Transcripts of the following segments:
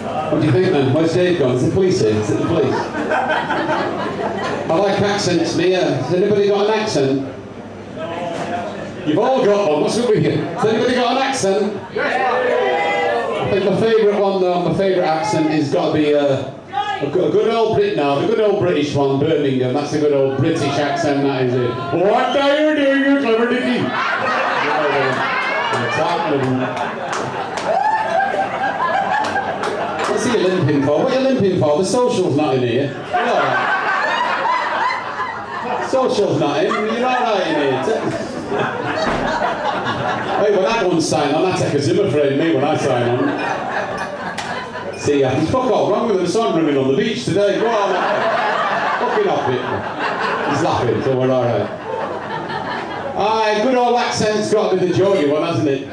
What do you think then? Where's Dave gone? Is the police here? Is it the police? I like accents, me. Has anybody got an accent? You've all got one. What's up with you? Has anybody got an accent? I think my favourite one, though, my favourite accent has got to be a good old Brit now, the good old British one, Birmingham. That's a good old British accent, that is it. What are you doing, you clever dicky? What's he limping for? What are you limping for? The social's not in here. You're all right. Social's not in. You're all right in here. Hey, when I go and sign on, I take a Zimmer frame, me, when I sign on. See, there's fuck all wrong with the sun running on the beach today. Go on, fucking off it. He's laughing, so we're all right. Aye, good old accent's got to be the Geordie one, hasn't it?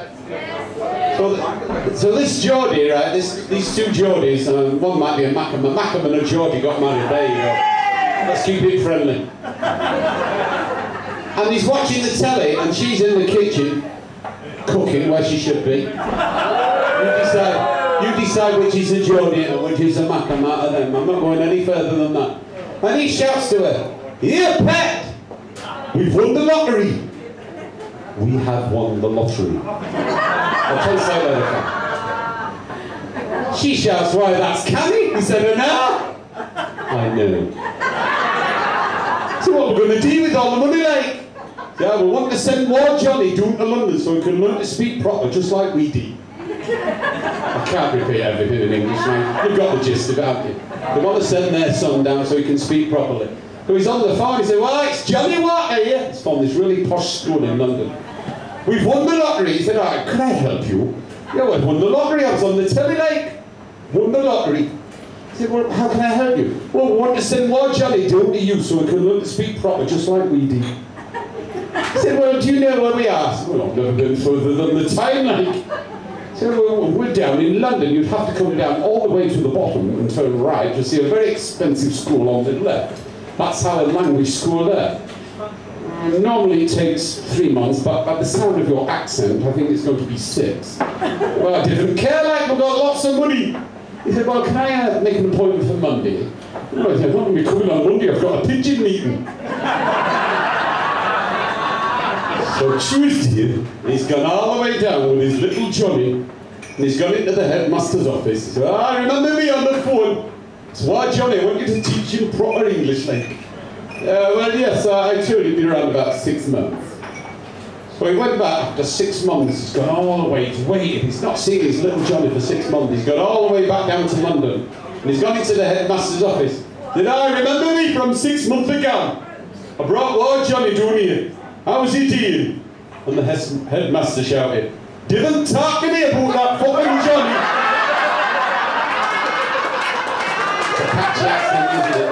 So this Geordie, right, these two Geordies, one might be a Mackham and a Geordie got married, there you go. Let's keep it friendly. And he's watching the telly and she's in the kitchen, cooking where she should be. You decide which is a Geordie and which is a Mackham out of them. I'm not going any further than that. And he shouts to her, "Here, pet! We've won the lottery!" We have won the lottery. I'll tell you so later. She shouts, "Why, that's canny!" He said, "No." I know. So what we're going to do with all the money, like? Yeah, we want to send more Johnny down to London so he can learn to speak proper, just like we did. I can't repeat everything in English, man. You've got the gist of it, haven't you? They want to send their son down so he can speak properly. So he's on the phone, he said, "Well, it's Johnny Water here." It's from this really posh school in London. "We've won the lottery." He said, "All right, could I help you?" "Yeah, well, I've won the lottery. I was on the telly, like. Won the lottery." He said, "Well, how can I help you?" "Well, we want to send more Johnny down to you so he can learn to speak proper, just like we did." He said, "Well, do you know where we are?" I said, "Well, I've never been further than the time, like." He said, "Well, we're down in London. You'd have to come down all the way to the bottom and turn right to see a very expensive school on the left. That's our language school there. Normally it takes 3 months, but by the sound of your accent, I think it's going to be 6. Well, I didn't care, like, we've got lots of money." He said, "Well, can I make an appointment for Monday?" Well, I said, "I'm not going to be coming on Monday, I've got a pigeon meeting." So Tuesday, he's gone all the way down with his little Johnny, and he's gone into the headmaster's office. He said, "Ah, remember me on the phone? So why, Johnny, I want you to teach him proper English, like." "Well, yes, I told him it'd be around about 6 months." So he went back after 6 months. He's gone all the way. He's waited. He's not seen his little Johnny for 6 months. He's gone all the way back down to London. And he's gone into the headmaster's office. "Did I remember me from 6 months ago? I brought Lord Johnny down here. How was he doing?" And the headmaster shouted, "Didn't talk to me about that fucking Johnny." It's a catchy accent, isn't it?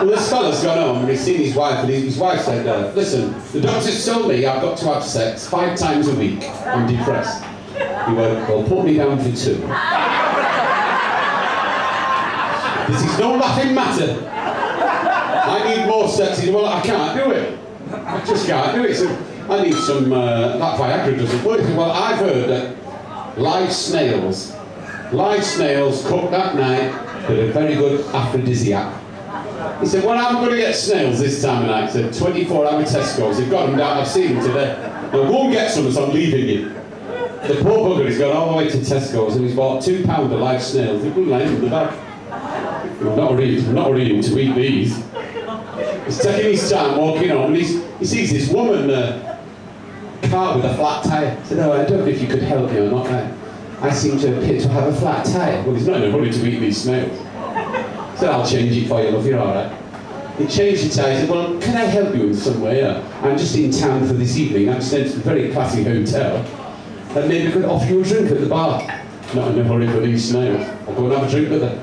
Well, this fella's gone home and he's seen his wife, and his wife said, "Listen, the doctor's told me I've got to have sex 5 times a week. I'm depressed." He went, "Well, put me down for 2. This is no laughing matter. I need more sex." He said, "Well, I can't do it. I just can't do it. So I need some, that Viagra doesn't work." He said, "Well, I've heard that live snails cooked that night, they're a very good aphrodisiac." He said, "Well, I'm going to get snails this time of night." He said, 24-hour Tesco's. They've got them down. I've seen them today. "Now go and get some, so I'm leaving you." The poor bugger has gone all the way to Tesco's and he's bought £2 of live snails. They've been lying in the back. I'm not ready to eat these. He's taking his time walking home, and he sees this woman car with a flat tyre. He said, "Oh, I don't know if you could help me or not. I seem to appear to have a flat tyre." Well, he's not in a hurry to eat these snails. He said, "I'll change it for you, love, you're all right." He changed the tyre. He said, "Well, can I help you in some way? I'm just in town for this evening. I'm staying at a very classy hotel. And maybe I could offer you a drink at the bar." "Not in a hurry for these snails. I'll go and have a drink with her."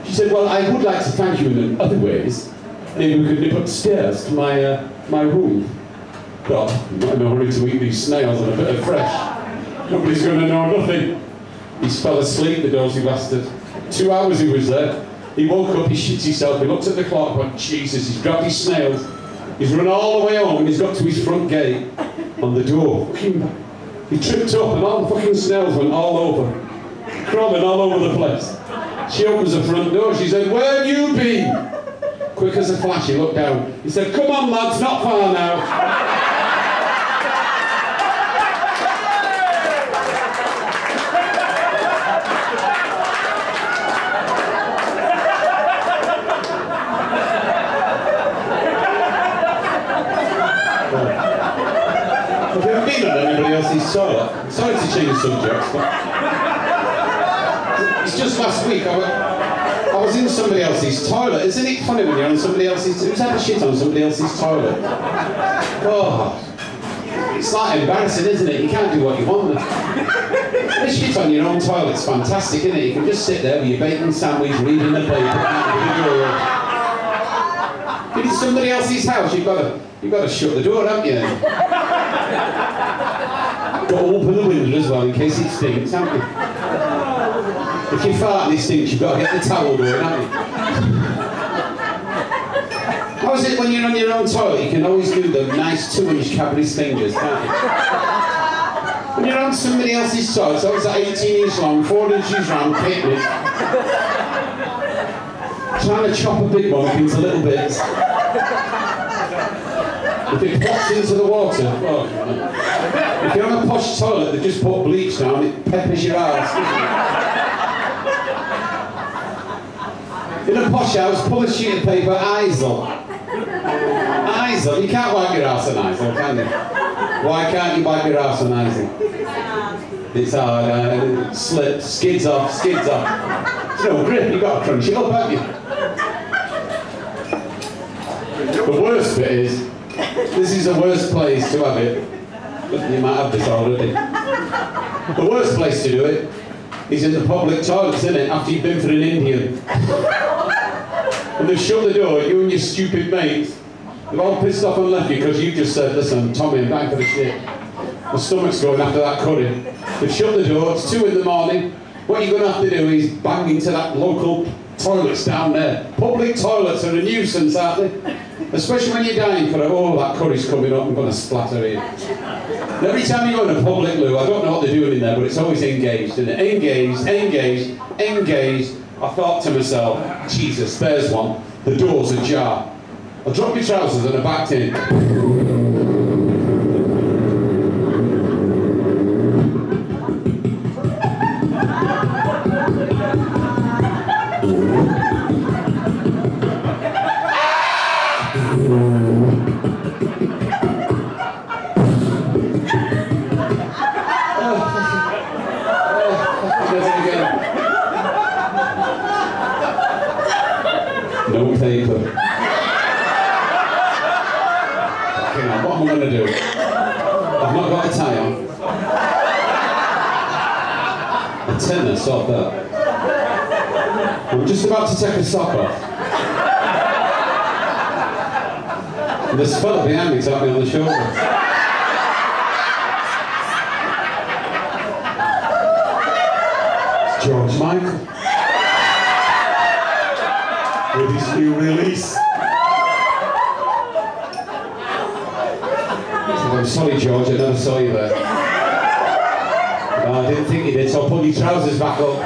She said, "Well, I would like to thank you in other ways. Maybe we could nip upstairs to my room." "God, I'm not in a hurry to eat these snails and a bit of fresh. Nobody's going to know nothing." He's fell asleep, the dozy bastard. 2 hours he was there. He woke up, he shit himself, he looked at the clock, went, Jesus, he's grabbed his snails, he's run all the way home, he's got to his front gate, on the door. He tripped up and all the fucking snails went all over, crawling all over the place. She opens the front door, she said, where have you been? Quick as a flash, he looked down. He said, come on lads, not far now. Have you ever been on anybody else's toilet? I'm sorry to change subjects, but it's just last week I was in somebody else's toilet. Isn't it funny when you're on somebody else's... Who's ever shit on somebody else's toilet? Oh, it's like embarrassing, isn't it? You can't do what you want. This shit on your own toilet's fantastic, isn't it? You can just sit there with your bacon sandwich, reading the paper. If it's somebody else's house, you've got to shut the door, haven't you? Got to open the window as well in case it stinks, haven't you? If you fart and it stinks, you've got to get the towel going, haven't you? How is it when you're on your own toilet? You can always do the nice 2-inch Cadbury's fingers, can't you? When you're on somebody else's toilet, it's always that 18-inch long, 4 inches round picnic. Trying to chop a big one up into little bits. If it pops into the water, oh, if you're on a posh toilet that just put bleach down, it peppers your arse. In a posh house, pull a sheet of paper, Eisel. Eisel, you can't wipe your arse on Eisel, can you? Why can't you wipe your arse on Eisel? It's hard, slips, skids off. There's no grip, you've got to crunch it up, haven't you? The worst bit is, this is the worst place to have it. You might have this already. The worst place to do it is in the public toilets, isn't it? After you've been for an Indian. And they've shut the door, you and your stupid mates, they've all pissed off and left you because you just said, listen, Tommy, I'm back for the shit. My stomach's going after that curry. They've shut the door, it's 2 in the morning. What you're going to have to do is bang into that local toilets down there. Public toilets are a nuisance, aren't they? Especially when you're dying for that curry's coming up and going to splatter in. And every time you go in a public loo, I don't know what they're doing in there, but it's always engaged, isn't it? Engaged. I thought to myself, Jesus, there's one. The door's ajar. I'll drop your trousers and I backed in. No paper. Okay, now what am I going to do? I've not got a tie on. A tenner, sort that. I'm just about to take a sock off. And this fella behind me tapped me on the shoulder. It's George Michael. With his new release. I'm sorry, George, I never saw you there. No, I didn't think you did, so I'll put your trousers back up.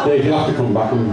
Dave, you'll have to come back and